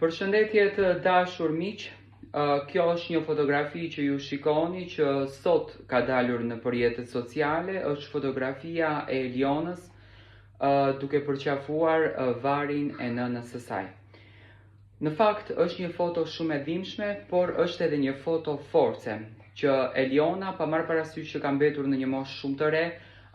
Përshëndetje të dashur miq, kjo është një fotografi që ju shikoni që sot ka dalur në rrjetet sociale, është fotografia e Elionës duke përqafuar varin e nënës së saj. Në fakt është një foto shumë e dhimbshme, por është edhe një foto force, që Eliona, pa marrë parasysh që ka mbetur në një moshë shumë të re,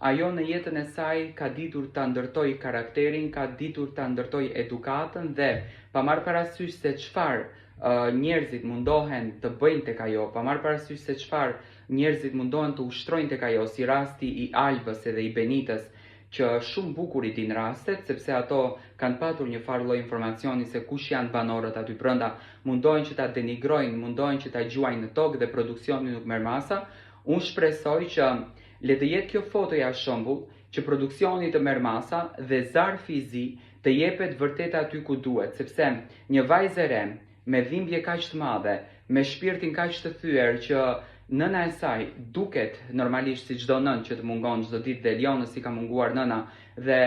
ajo në jetën e saj ka ditur ta ndërtoj karakterin, ka ditur ta ndërtoj edukatën dhe pa marrë parasysh se çfarë njerëzit mundohen të bëjnë tek ajo, pa marrë parasysh se çfarë njerëzit mundohen të ushtrojnë tek ajo, si rasti i Albës edhe i Benitës, që shumë bukur i din rastet, sepse ato kanë patur një farë lloj informacioni se kush janë banorët aty brenda, mundohen që ta denigrojnë, mundohen që ta gjuajnë në tokë dhe produksioni nuk merr masa. Unë shpresoj që le të jetë kjo fotoja shembull që produksioni të merr masa dhe zarfi i zi të jepet vërtet aty ku duhet, sepse një vajzë e re me dhimbje kaq të madhe, me shpirtin kaq të thyer që nëna e saj duket normalisht si çdo nën që të mungon çdo ditë dhe Elionës i ka munguar nëna dhe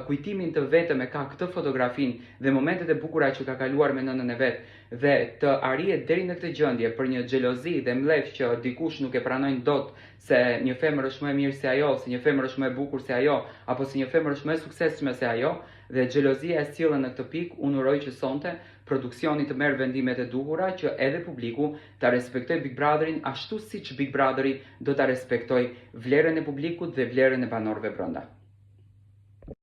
kujtimin të vetëm e ka këtë fotografin dhe momentet e bukura që ka kaluar me nënën e vet dhe të arrihet deri në këtë gjendje për një xhelozi dhe mlef që dikush nuk e pranojnë dot se një femër është më e mirë se ajo, se një femër është më e bukur se ajo, apo se një femër është më e suksesshme se ajo, dhe xhelozia e sjellën në këtë pikë. Unë uroj që sonte produksioni të merr vendimet e duhura që edhe publiku ta respektojë Big Brotherin ashtu siç Big Brotheri do ta respektojë vlerën e publikut dhe vlerën e banorëve brenda.